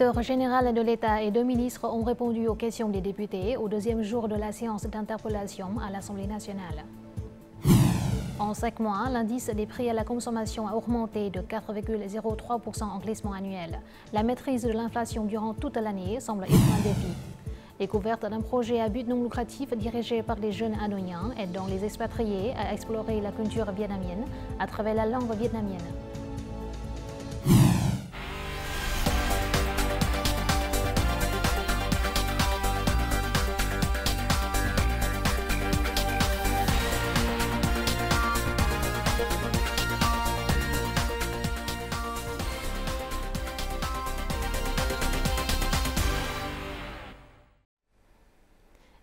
L'auditeur général de l'État et deux ministres ont répondu aux questions des députés au deuxième jour de la séance d'interpellation à l'Assemblée nationale. En 5 mois, l'indice des prix à la consommation a augmenté de 4,03% en glissement annuel. La maîtrise de l'inflation durant toute l'année semble être un défi. Découverte d'un projet à but non lucratif dirigé par des jeunes hanoïens aidant les expatriés à explorer la culture vietnamienne à travers la langue vietnamienne.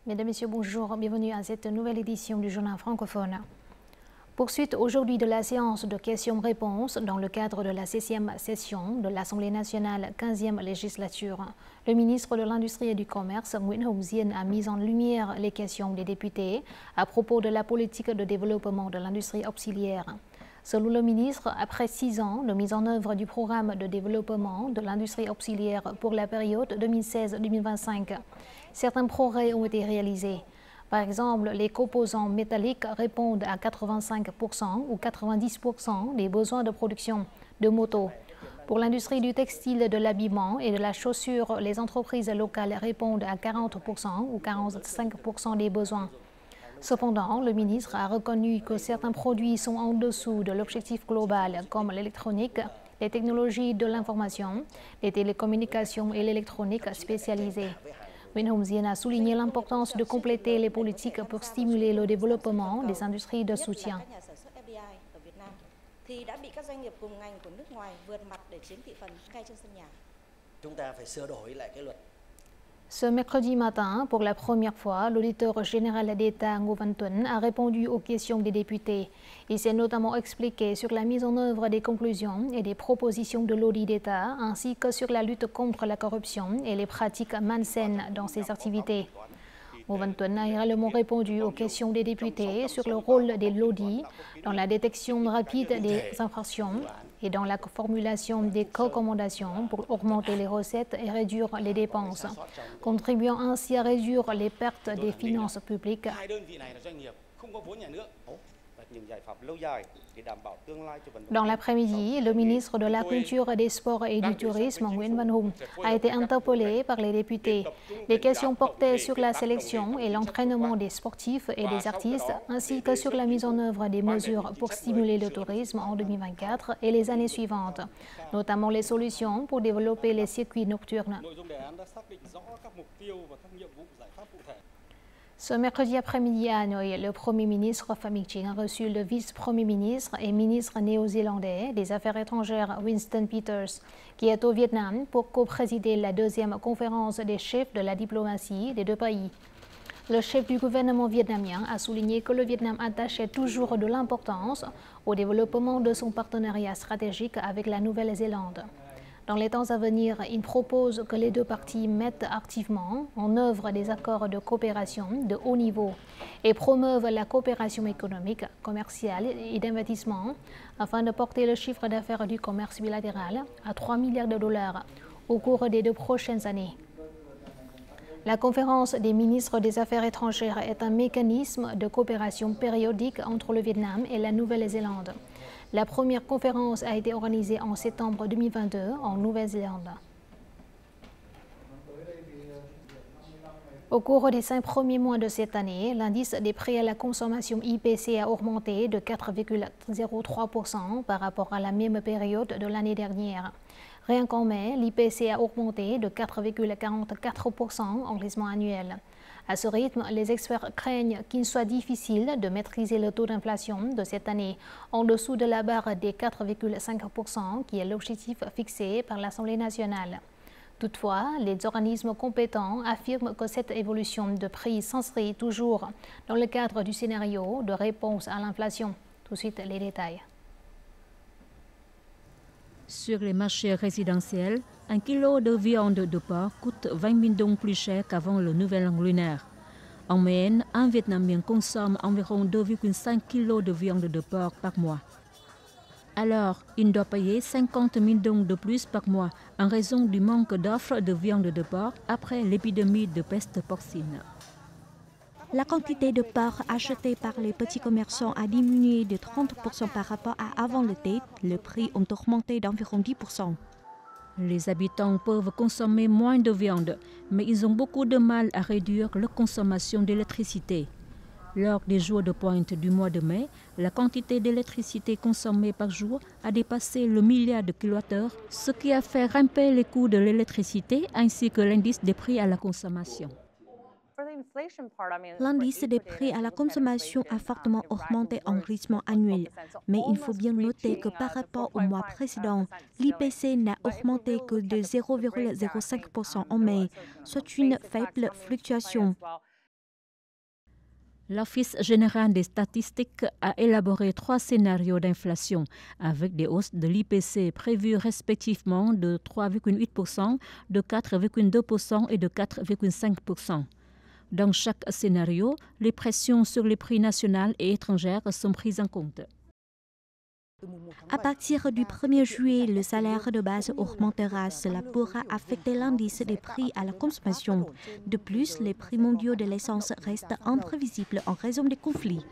Mesdames, Messieurs, bonjour, bienvenue à cette nouvelle édition du journal francophone. Poursuite aujourd'hui de la séance de questions-réponses dans le cadre de la 16e session de l'Assemblée nationale 15e législature. Le ministre de l'Industrie et du Commerce, Nguyễn Hồng Diên, a mis en lumière les questions des députés à propos de la politique de développement de l'industrie auxiliaire. Selon le ministre, après 6 ans de mise en œuvre du programme de développement de l'industrie auxiliaire pour la période 2016-2025, certains progrès ont été réalisés. Par exemple, les composants métalliques répondent à 85% ou 90% des besoins de production de motos. Pour l'industrie du textile, de l'habillement et de la chaussure, les entreprises locales répondent à 40% ou 45% des besoins. Cependant, le ministre a reconnu que certains produits sont en dessous de l'objectif global, comme l'électronique, les technologies de l'information, les télécommunications et l'électronique spécialisée. Nguyễn Hồng Diên a souligné l'importance de compléter les politiques pour stimuler le développement des industries de soutien. Ce mercredi matin, pour la première fois, l'auditeur général d'État Ngô Văn Tuấn a répondu aux questions des députés. Il s'est notamment expliqué sur la mise en œuvre des conclusions et des propositions de l'audit d'État, ainsi que sur la lutte contre la corruption et les pratiques malsaines dans ses activités. Ngô Văn Tuấn a également répondu aux questions des députés sur le rôle de l'audit dans la détection rapide des infractions et dans la formulation des recommandations pour augmenter les recettes et réduire les dépenses, contribuant ainsi à réduire les pertes des finances publiques. Dans l'après-midi, le ministre de la Culture, des Sports et du Tourisme, Nguyễn Văn Hùng, a été interpellé par les députés. Les questions portaient sur la sélection et l'entraînement des sportifs et des artistes, ainsi que sur la mise en œuvre des mesures pour stimuler le tourisme en 2024 et les années suivantes, notamment les solutions pour développer les circuits nocturnes. Ce mercredi après-midi à Hanoï, le Premier ministre Phạm Minh Chính a reçu le vice-premier ministre et ministre néo-zélandais des Affaires étrangères Winston Peters, qui est au Vietnam pour co-présider la deuxième conférence des chefs de la diplomatie des deux pays. Le chef du gouvernement vietnamien a souligné que le Vietnam attachait toujours de l'importance au développement de son partenariat stratégique avec la Nouvelle-Zélande. Dans les temps à venir, il propose que les deux parties mettent activement en œuvre des accords de coopération de haut niveau et promeuvent la coopération économique, commerciale et d'investissement afin de porter le chiffre d'affaires du commerce bilatéral à 3 milliards de dollars au cours des 2 prochaines années. La conférence des ministres des Affaires étrangères est un mécanisme de coopération périodique entre le Vietnam et la Nouvelle-Zélande. La première conférence a été organisée en septembre 2022 en Nouvelle-Zélande. Au cours des 5 premiers mois de cette année, l'indice des prix à la consommation IPC a augmenté de 4,03% par rapport à la même période de l'année dernière. Rien qu'en mai, l'IPC a augmenté de 4,44% en glissement annuel. À ce rythme, les experts craignent qu'il soit difficile de maîtriser le taux d'inflation de cette année en dessous de la barre des 4,5% qui est l'objectif fixé par l'Assemblée nationale. Toutefois, les organismes compétents affirment que cette évolution de prix s'inscrit toujours dans le cadre du scénario de réponse à l'inflation. Tout de suite, les détails. Sur les marchés résidentiels, 1 kg de viande de porc coûte 20 000 dong plus cher qu'avant le nouvel an lunaire. En moyenne, un Vietnamien consomme environ 2,5 kg de viande de porc par mois. Alors, il doit payer 50 000 dong de plus par mois en raison du manque d'offres de viande de porc après l'épidémie de peste porcine. La quantité de porc achetée par les petits commerçants a diminué de 30% par rapport à avant l'été. Les prix ont augmenté d'environ 10%. Les habitants peuvent consommer moins de viande, mais ils ont beaucoup de mal à réduire leur consommation d'électricité. Lors des jours de pointe du mois de mai, la quantité d'électricité consommée par jour a dépassé le milliard de kilowattheures, ce qui a fait grimper les coûts de l'électricité ainsi que l'indice des prix à la consommation. L'indice des prix à la consommation a fortement augmenté en rythme annuel. Mais il faut bien noter que par rapport au mois précédent, l'IPC n'a augmenté que de 0,05% en mai, soit une faible fluctuation. L'Office général des statistiques a élaboré 3 scénarios d'inflation avec des hausses de l'IPC prévues respectivement de 3,8%, de 4,2% et de 4,5%. Dans chaque scénario, les pressions sur les prix nationaux et étrangers sont prises en compte. À partir du 1er juillet, le salaire de base augmentera. Cela pourra affecter l'indice des prix à la consommation. De plus, les prix mondiaux de l'essence restent imprévisibles en raison des conflits.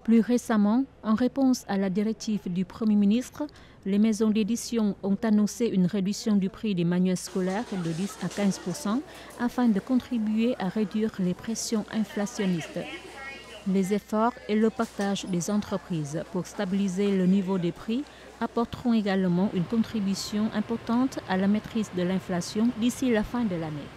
Plus récemment, en réponse à la directive du Premier ministre, les maisons d'édition ont annoncé une réduction du prix des manuels scolaires de 10 à 15% afin de contribuer à réduire les pressions inflationnistes. Les efforts et le partage des entreprises pour stabiliser le niveau des prix apporteront également une contribution importante à la maîtrise de l'inflation d'ici la fin de l'année.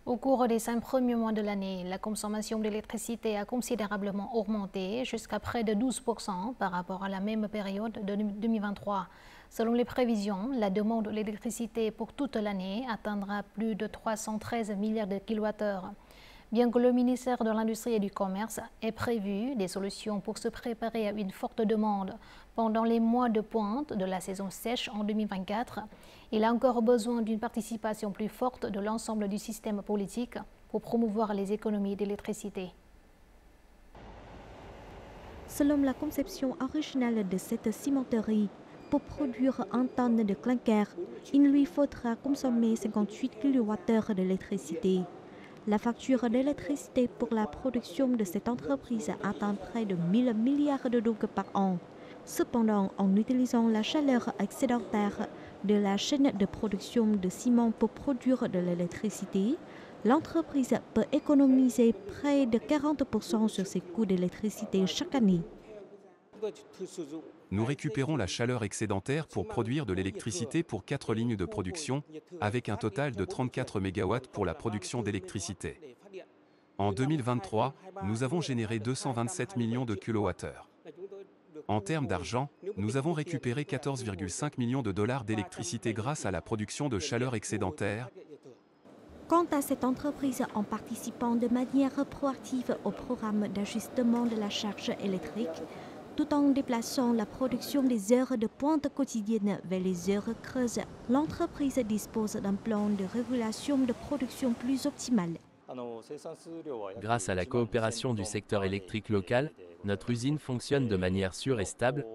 Au cours des 5 premiers mois de l'année, la consommation d'électricité a considérablement augmenté jusqu'à près de 12% par rapport à la même période de 2023. Selon les prévisions, la demande d'électricité pour toute l'année atteindra plus de 313 milliards de kilowattheures. Bien que le ministère de l'Industrie et du Commerce ait prévu des solutions pour se préparer à une forte demande pendant les mois de pointe de la saison sèche en 2024, il a encore besoin d'une participation plus forte de l'ensemble du système politique pour promouvoir les économies d'électricité. Selon la conception originale de cette cimenterie, pour produire un tonne de clinker, il lui faudra consommer 58 kWh d'électricité. La facture d'électricité pour la production de cette entreprise atteint près de 1 000 milliards de dollars par an. Cependant, en utilisant la chaleur excédentaire de la chaîne de production de ciment pour produire de l'électricité, l'entreprise peut économiser près de 40% sur ses coûts d'électricité chaque année. Nous récupérons la chaleur excédentaire pour produire de l'électricité pour 4 lignes de production, avec un total de 34 MW pour la production d'électricité. En 2023, nous avons généré 227 millions de kilowattheures. En termes d'argent, nous avons récupéré 14,5 millions de dollars d'électricité grâce à la production de chaleur excédentaire. Quant à cette entreprise, en participant de manière proactive au programme d'ajustement de la charge électrique, tout en déplaçant la production des heures de pointe quotidiennes vers les heures creuses, l'entreprise dispose d'un plan de régulation de production plus optimal. Grâce à la coopération du secteur électrique local, notre usine fonctionne de manière sûre et stable.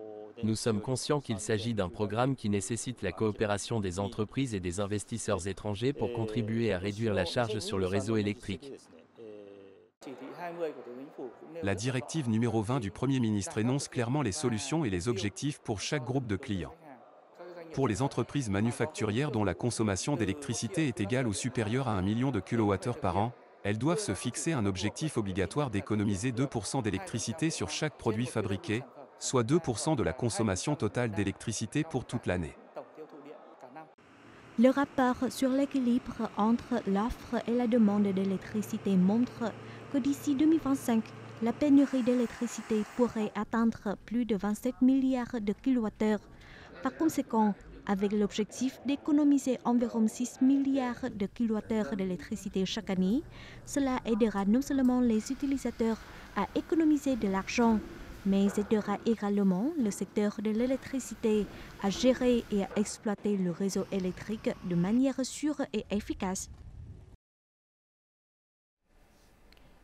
Nous sommes conscients qu'il s'agit d'un programme qui nécessite la coopération des entreprises et des investisseurs étrangers pour contribuer à réduire la charge sur le réseau électrique. La directive numéro 20 du Premier ministre énonce clairement les solutions et les objectifs pour chaque groupe de clients. Pour les entreprises manufacturières dont la consommation d'électricité est égale ou supérieure à 1 million de kilowattheures par an, elles doivent se fixer un objectif obligatoire d'économiser 2% d'électricité sur chaque produit fabriqué, soit 2% de la consommation totale d'électricité pour toute l'année. Le rapport sur l'équilibre entre l'offre et la demande d'électricité montre que d'ici 2025, la pénurie d'électricité pourrait atteindre plus de 27 milliards de kilowattheures. Par conséquent, avec l'objectif d'économiser environ 6 milliards de kilowattheures d'électricité chaque année, cela aidera non seulement les utilisateurs à économiser de l'argent, mais aidera également le secteur de l'électricité à gérer et à exploiter le réseau électrique de manière sûre et efficace.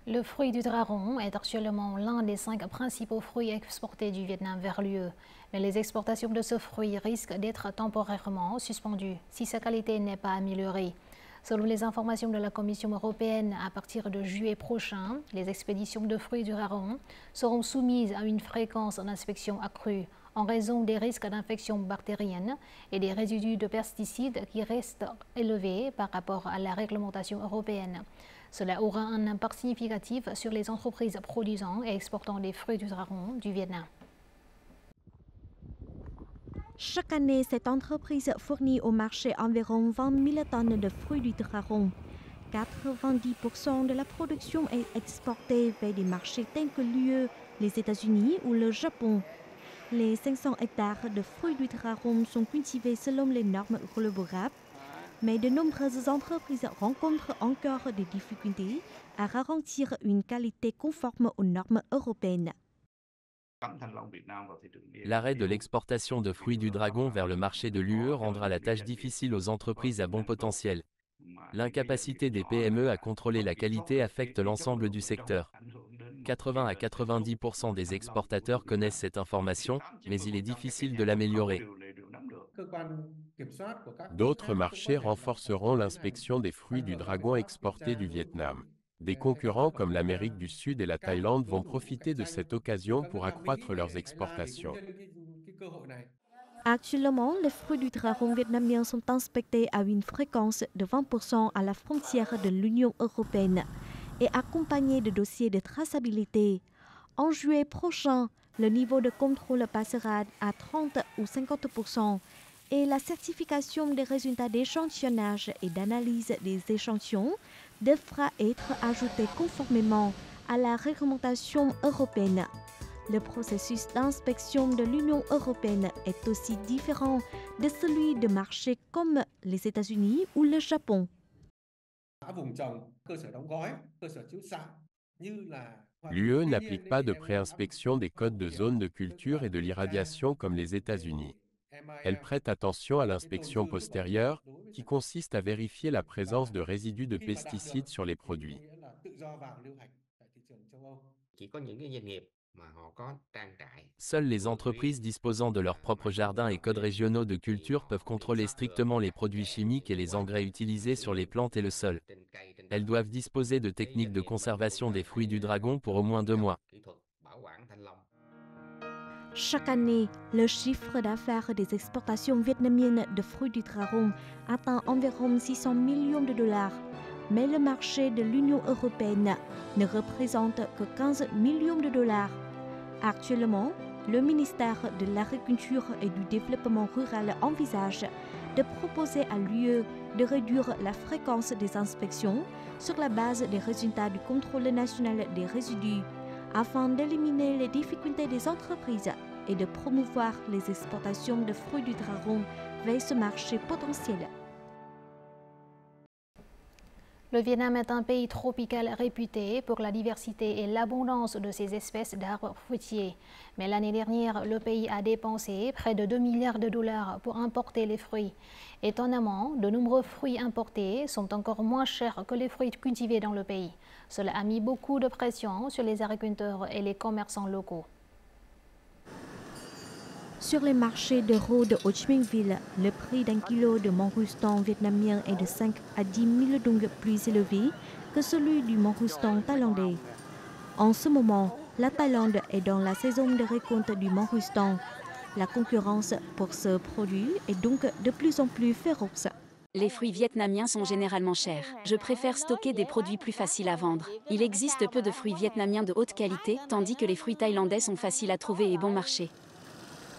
Le fruit du dragon est actuellement l'un des 5 principaux fruits exportés du Vietnam vers l'UE, mais les exportations de ce fruit risquent d'être temporairement suspendues si sa qualité n'est pas améliorée. Selon les informations de la Commission européenne, à partir de juillet prochain, les expéditions de fruits du dragon seront soumises à une fréquence d'inspection accrue en raison des risques d'infection bactérienne et des résidus de pesticides qui restent élevés par rapport à la réglementation européenne. Cela aura un impact significatif sur les entreprises produisant et exportant des fruits du dragon du Vietnam. Chaque année, cette entreprise fournit au marché environ 20 000 tonnes de fruits du dragon. 90% de la production est exportée vers des marchés tels que l'UE, les États-Unis ou le Japon. Les 500 hectares de fruits du dragon sont cultivés selon les normes globales, mais de nombreuses entreprises rencontrent encore des difficultés à garantir une qualité conforme aux normes européennes. L'arrêt de l'exportation de fruits du dragon vers le marché de l'UE rendra la tâche difficile aux entreprises à bon potentiel. L'incapacité des PME à contrôler la qualité affecte l'ensemble du secteur. 80 à 90% des exportateurs connaissent cette information, mais il est difficile de l'améliorer. D'autres marchés renforceront l'inspection des fruits du dragon exportés du Vietnam. Des concurrents comme l'Amérique du Sud et la Thaïlande vont profiter de cette occasion pour accroître leurs exportations. Actuellement, les fruits du dragon vietnamien sont inspectés à une fréquence de 20% à la frontière de l'Union européenne et accompagnés de dossiers de traçabilité. En juillet prochain, le niveau de contrôle passera à 30 ou 50% et la certification des résultats d'échantillonnage et d'analyse des échantillons devra être ajoutée conformément à la réglementation européenne. Le processus d'inspection de l'Union européenne est aussi différent de celui de marchés comme les États-Unis ou le Japon. L'UE n'applique pas de préinspection des codes de zone de culture et de l'irradiation comme les États-Unis. Elle prête attention à l'inspection postérieure, qui consiste à vérifier la présence de résidus de pesticides sur les produits. Seules les entreprises disposant de leurs propres jardins et codes régionaux de culture peuvent contrôler strictement les produits chimiques et les engrais utilisés sur les plantes et le sol. Elles doivent disposer de techniques de conservation des fruits du dragon pour au moins 2 mois. Chaque année, le chiffre d'affaires des exportations vietnamiennes de fruits du dragon atteint environ 600 millions de dollars. Mais le marché de l'Union européenne ne représente que 15 millions de dollars. Actuellement, le ministère de l'Agriculture et du Développement rural envisage de proposer à l'UE de réduire la fréquence des inspections sur la base des résultats du contrôle national des résidus, afin d'éliminer les difficultés des entreprises et de promouvoir les exportations de fruits du dragon vers ce marché potentiel. Le Vietnam est un pays tropical réputé pour la diversité et l'abondance de ses espèces d'arbres fruitiers. Mais l'année dernière, le pays a dépensé près de 2 milliards de dollars pour importer les fruits. Étonnamment, de nombreux fruits importés sont encore moins chers que les fruits cultivés dans le pays. Cela a mis beaucoup de pression sur les agriculteurs et les commerçants locaux. Sur les marchés de Rho de Ho Chi Minh Ville, le prix d'un kilo de mangostan vietnamien est de 5 à 10 000 dong plus élevé que celui du mangostan thaïlandais. En ce moment, la Thaïlande est dans la saison de récolte du mangostan. La concurrence pour ce produit est donc de plus en plus féroce. Les fruits vietnamiens sont généralement chers. Je préfère stocker des produits plus faciles à vendre. Il existe peu de fruits vietnamiens de haute qualité, tandis que les fruits thaïlandais sont faciles à trouver et bon marché.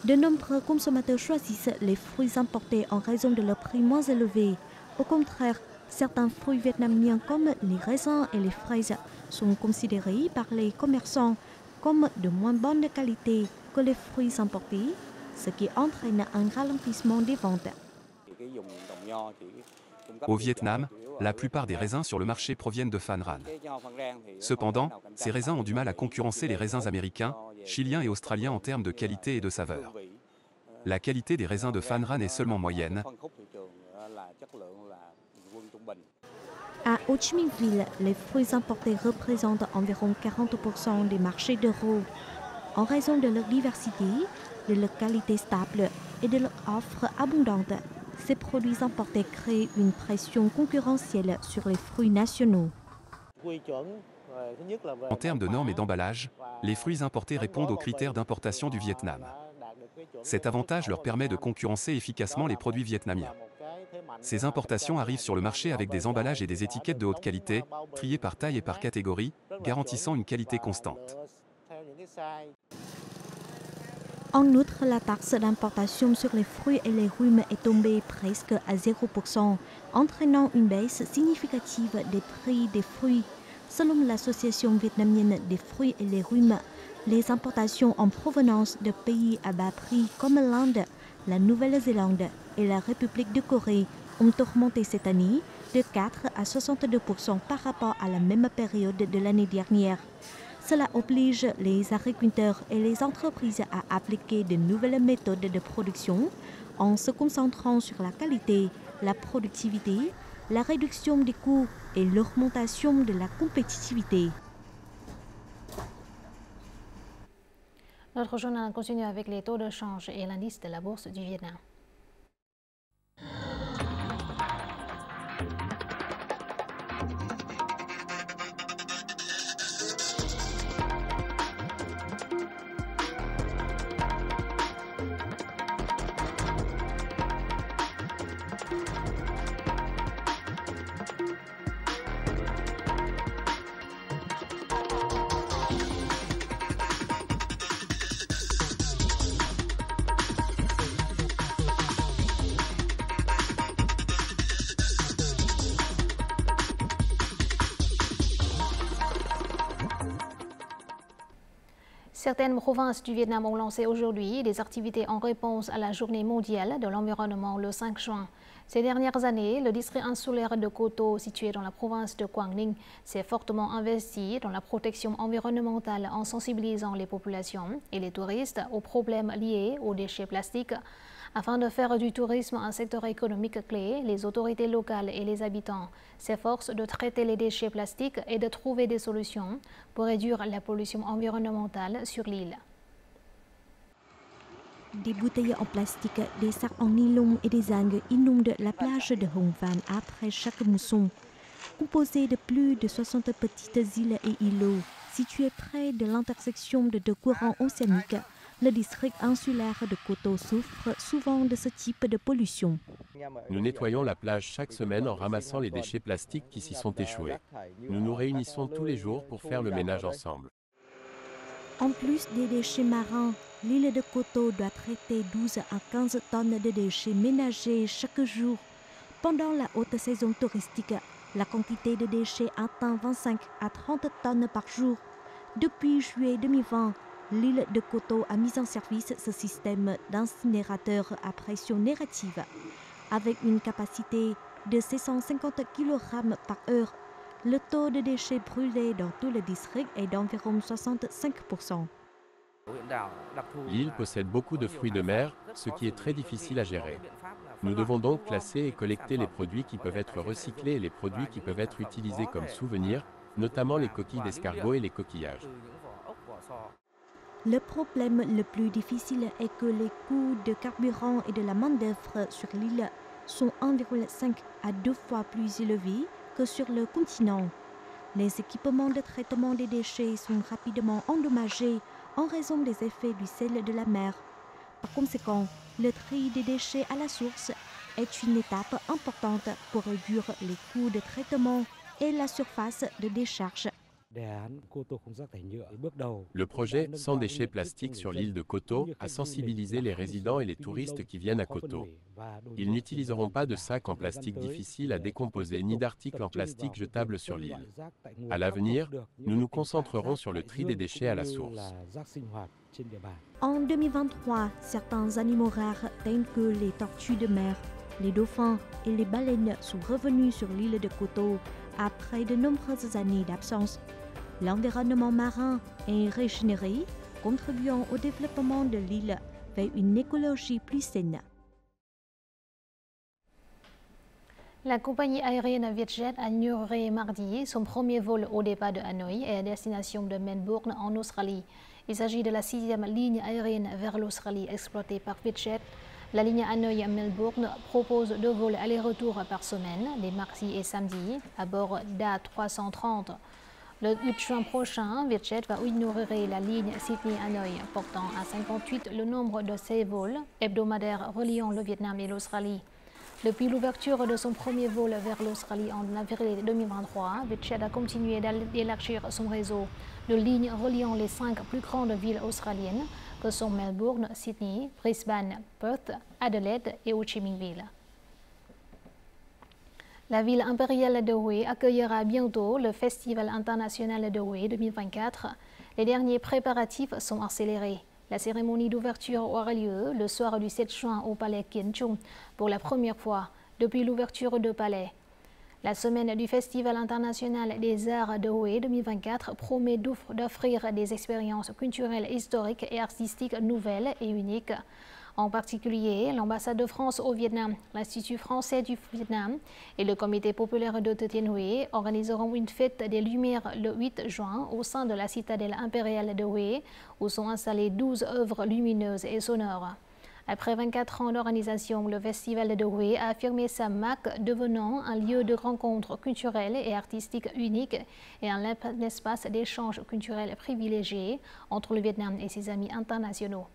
De nombreux consommateurs choisissent les fruits importés en raison de leur prix moins élevé. Au contraire, certains fruits vietnamiens comme les raisins et les fraises sont considérés par les commerçants comme de moins bonne qualité que les fruits importés, ce qui entraîne un ralentissement des ventes. Au Vietnam, la plupart des raisins sur le marché proviennent de Phan Ranh. Cependant, ces raisins ont du mal à concurrencer les raisins américains, chiliens et australiens en termes de qualité et de saveur. La qualité des raisins de Phan Ranh est seulement moyenne. À Ho Chi Minh Ville, les fruits importés représentent environ 40% des marchés d'euros. En raison de leur diversité, de leur qualité stable et de leur offre abondante, ces produits importés créent une pression concurrentielle sur les fruits nationaux. En termes de normes et d'emballage, les fruits importés répondent aux critères d'importation du Vietnam. Cet avantage leur permet de concurrencer efficacement les produits vietnamiens. Ces importations arrivent sur le marché avec des emballages et des étiquettes de haute qualité, triées par taille et par catégorie, garantissant une qualité constante. En outre, la taxe d'importation sur les fruits et les légumes est tombée presque à 0%, entraînant une baisse significative des prix des fruits. Selon l'Association vietnamienne des fruits et légumes, les importations en provenance de pays à bas prix comme l'Inde, la Nouvelle-Zélande et la République de Corée ont augmenté cette année de 4 à 62% par rapport à la même période de l'année dernière. Cela oblige les agriculteurs et les entreprises à appliquer de nouvelles méthodes de production en se concentrant sur la qualité, la productivité, la réduction des coûts et l'augmentation de la compétitivité. Notre journal continue avec les taux de change et l'indice de la bourse du Vietnam. Certaines provinces du Vietnam ont lancé aujourd'hui des activités en réponse à la journée mondiale de l'environnement le 5 juin. Ces dernières années, le district insulaire de Cô Tô, situé dans la province de Quảng Ninh, s'est fortement investi dans la protection environnementale en sensibilisant les populations et les touristes aux problèmes liés aux déchets plastiques. Afin de faire du tourisme un secteur économique clé, les autorités locales et les habitants s'efforcent de traiter les déchets plastiques et de trouver des solutions pour réduire la pollution environnementale sur l'île. Des bouteilles en plastique, des sacs en nylon et des algues inondent la plage de Hong Van après chaque mousson. Composée de plus de 60 petites îles et îlots, situés près de l'intersection de deux courants océaniques, le district insulaire de Cô Tô souffre souvent de ce type de pollution. Nous nettoyons la plage chaque semaine en ramassant les déchets plastiques qui s'y sont échoués. Nous nous réunissons tous les jours pour faire le ménage ensemble. En plus des déchets marins, l'île de Cô Tô doit traiter 12 à 15 tonnes de déchets ménagers chaque jour. Pendant la haute saison touristique, la quantité de déchets atteint 25 à 30 tonnes par jour. Depuis juillet 2020, l'île de Cô Tô a mis en service ce système d'incinérateur à pression négative. Avec une capacité de 650 kg par heure, le taux de déchets brûlés dans tout le district est d'environ 65%. L'île possède beaucoup de fruits de mer, ce qui est très difficile à gérer. Nous devons donc classer et collecter les produits qui peuvent être recyclés et les produits qui peuvent être utilisés comme souvenirs, notamment les coquilles d'escargot et les coquillages. Le problème le plus difficile est que les coûts de carburant et de la main-d'œuvre sur l'île sont 1,5 à 2 fois plus élevés que sur le continent. Les équipements de traitement des déchets sont rapidement endommagés en raison des effets du sel de la mer. Par conséquent, le tri des déchets à la source est une étape importante pour réduire les coûts de traitement et la surface de décharge. Le projet Sans déchets plastiques sur l'île de Cô Tô a sensibilisé les résidents et les touristes qui viennent à Cô Tô. Ils n'utiliseront pas de sacs en plastique difficiles à décomposer ni d'articles en plastique jetables sur l'île. À l'avenir, nous nous concentrerons sur le tri des déchets à la source. En 2023, certains animaux rares tels que les tortues de mer, les dauphins et les baleines sont revenus sur l'île de Cô Tô après de nombreuses années d'absence. L'environnement marin est régénéré, contribuant au développement de l'île vers une écologie plus saine. La compagnie aérienne Vietjet a inauguré mardi son premier vol au départ de Hanoï et à destination de Melbourne en Australie. Il s'agit de la 6e ligne aérienne vers l'Australie exploitée par Vietjet. La ligne Hanoï-Melbourne propose 2 vols aller-retour par semaine, les mardis et samedis, à bord d'A330. Le 8 juin prochain, Vietjet va inaugurer la ligne Sydney-Hanoï, portant à 58 le nombre de ses vols hebdomadaires reliant le Vietnam et l'Australie. Depuis l'ouverture de son premier vol vers l'Australie en avril 2023, Vietjet a continué d'élargir son réseau de lignes reliant les 5 plus grandes villes australiennes que sont Melbourne, Sydney, Brisbane, Perth, Adelaide et Ho Chi Minh Ville. La ville impériale de Hue accueillera bientôt le Festival international de Hue 2024. Les derniers préparatifs sont accélérés. La cérémonie d'ouverture aura lieu le soir du 7 juin au palais Kiến Trung pour la première fois depuis l'ouverture du palais. La semaine du Festival international des arts de Hue 2024 promet d'offrir des expériences culturelles, historiques et artistiques nouvelles et uniques. En particulier, l'ambassade de France au Vietnam, l'Institut français du Vietnam et le Comité populaire de Thừa Thiên Huế organiseront une fête des Lumières le 8 juin au sein de la citadelle impériale de Hue, où sont installées 12 œuvres lumineuses et sonores. Après 24 ans d'organisation, le Festival de Hue a affirmé sa marque, devenant un lieu de rencontre culturelle et artistique unique et un espace d'échange culturel privilégié entre le Vietnam et ses amis internationaux.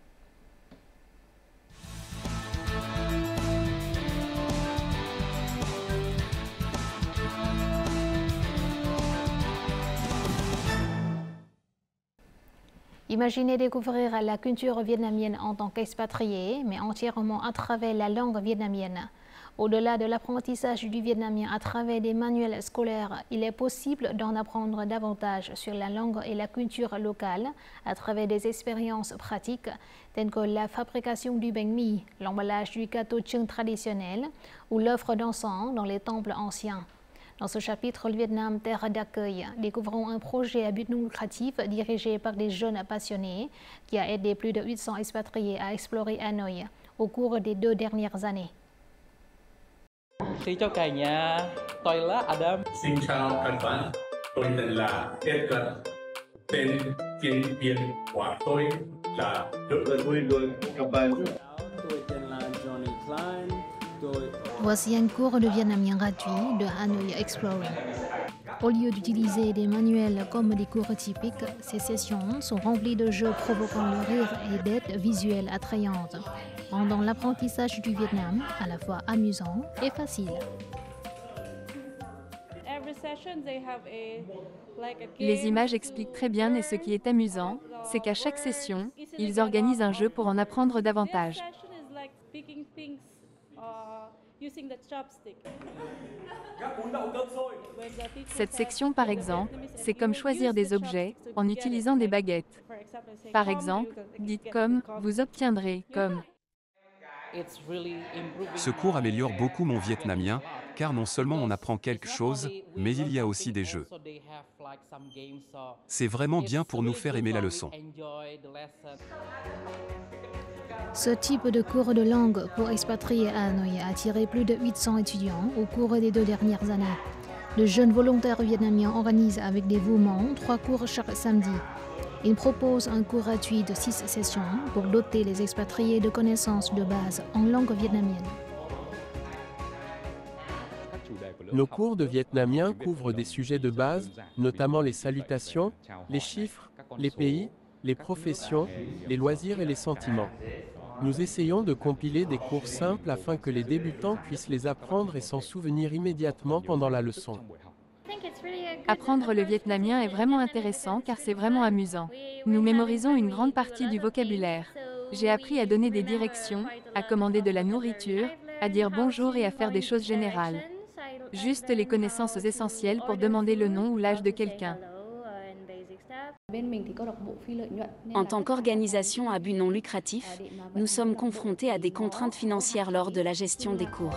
Imaginez découvrir la culture vietnamienne en tant qu'expatrié, mais entièrement à travers la langue vietnamienne. Au-delà de l'apprentissage du vietnamien à travers des manuels scolaires, il est possible d'en apprendre davantage sur la langue et la culture locale à travers des expériences pratiques telles que la fabrication du bánh mì, l'emballage du gâteau Trưng traditionnel ou l'œuvre d'encens dans les temples anciens. Dans ce chapitre, le Vietnam, terre d'accueil, découvrons un projet à but non lucratif dirigé par des jeunes passionnés qui a aidé plus de 800 expatriés à explorer Hanoï au cours des 2 dernières années. Xin chào cả nhà, tôi là Adam. Xin chào các bạn, tôi tên là Edgar. Tên chuyên viên của tôi là rất vui luôn các bạn. Tôi tên là Johnny Klein. Voici un cours de vietnamien gratuit de Hanoï Exploring. Au lieu d'utiliser des manuels comme des cours typiques, ces sessions sont remplies de jeux provoquant le rire et d'aides visuelles attrayantes, rendant l'apprentissage du Vietnam à la fois amusant et facile. Les images expliquent très bien et ce qui est amusant, c'est qu'à chaque session, ils organisent un jeu pour en apprendre davantage. Cette section, par exemple, c'est comme choisir des objets en utilisant des baguettes. Par exemple, dites comme, vous obtiendrez comme. Ce cours améliore beaucoup mon vietnamien, car non seulement on apprend quelque chose, mais il y a aussi des jeux. C'est vraiment bien pour nous faire aimer la leçon. Ce type de cours de langue pour expatriés à Hanoï a attiré plus de 800 étudiants au cours des 2 dernières années. De jeunes volontaires vietnamiens organisent avec dévouement 3 cours chaque samedi. Ils proposent un cours gratuit de 6 sessions pour doter les expatriés de connaissances de base en langue vietnamienne. Nos cours de vietnamien couvrent des sujets de base, notamment les salutations, les chiffres, les pays, les professions, les loisirs et les sentiments. Nous essayons de compiler des cours simples afin que les débutants puissent les apprendre et s'en souvenir immédiatement pendant la leçon. Apprendre le vietnamien est vraiment intéressant car c'est vraiment amusant. Nous mémorisons une grande partie du vocabulaire. J'ai appris à donner des directions, à commander de la nourriture, à dire bonjour et à faire des choses générales. Juste les connaissances essentielles pour demander le nom ou l'âge de quelqu'un. En tant qu'organisation à but non lucratif, nous sommes confrontés à des contraintes financières lors de la gestion des cours.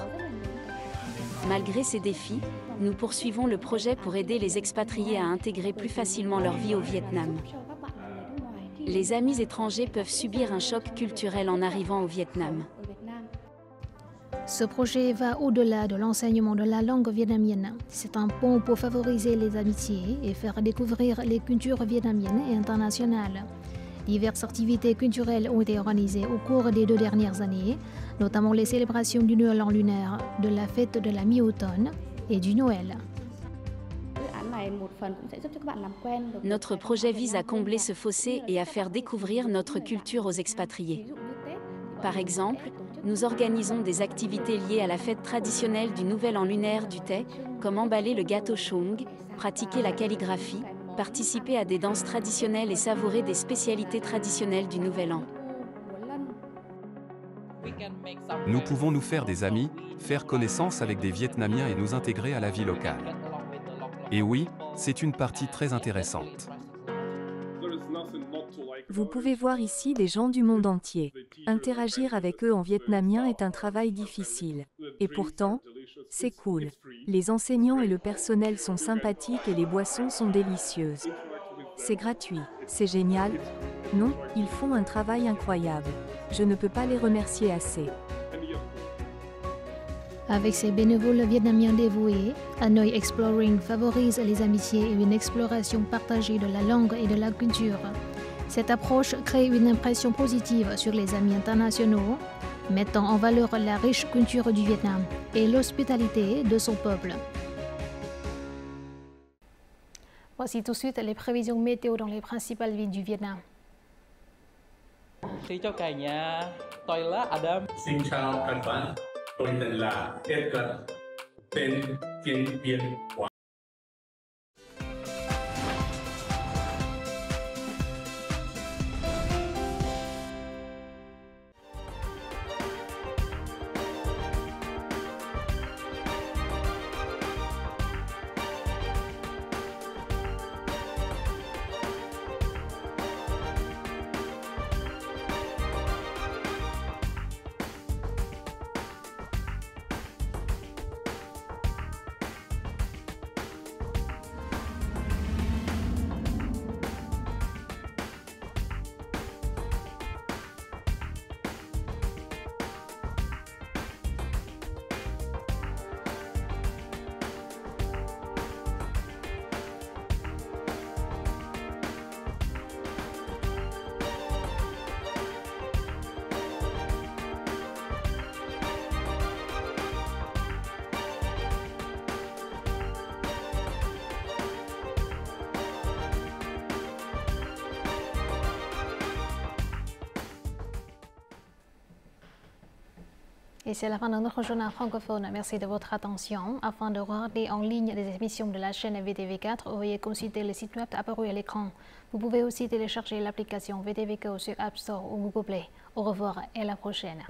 Malgré ces défis, nous poursuivons le projet pour aider les expatriés à intégrer plus facilement leur vie au Vietnam. Les amis étrangers peuvent subir un choc culturel en arrivant au Vietnam. Ce projet va au-delà de l'enseignement de la langue vietnamienne. C'est un pont pour favoriser les amitiés et faire découvrir les cultures vietnamiennes et internationales. Diverses activités culturelles ont été organisées au cours des 2 dernières années, notamment les célébrations du Nouvel An lunaire, de la fête de la mi-automne et du Noël. Notre projet vise à combler ce fossé et à faire découvrir notre culture aux expatriés. Par exemple, nous organisons des activités liées à la fête traditionnelle du Nouvel An lunaire du Tay, comme emballer le gâteau Chung, pratiquer la calligraphie, participer à des danses traditionnelles et savourer des spécialités traditionnelles du Nouvel An. Nous pouvons nous faire des amis, faire connaissance avec des Vietnamiens et nous intégrer à la vie locale. Et oui, c'est une partie très intéressante. Vous pouvez voir ici des gens du monde entier. Interagir avec eux en vietnamien est un travail difficile. Et pourtant, c'est cool. Les enseignants et le personnel sont sympathiques et les boissons sont délicieuses. C'est gratuit. C'est génial. Non, ils font un travail incroyable. Je ne peux pas les remercier assez. Avec ses bénévoles vietnamiens dévoués, Hanoi Exploring favorise les amitiés et une exploration partagée de la langue et de la culture. Cette approche crée une impression positive sur les amis internationaux, mettant en valeur la riche culture du Vietnam et l'hospitalité de son peuple. Voici tout de suite les prévisions météo dans les principales villes du Vietnam. Xin chào cả nhà, tôi là Adam. Xin chào các bạn, tôi tên là Edgar. Tên kinh viên Quảng. Et c'est la fin de notre journal francophone. Merci de votre attention. Afin de regarder en ligne les émissions de la chaîne VTV4, veuillez consulter le site web apparu à l'écran. Vous pouvez aussi télécharger l'application VTV4 sur App Store ou Google Play. Au revoir et à la prochaine.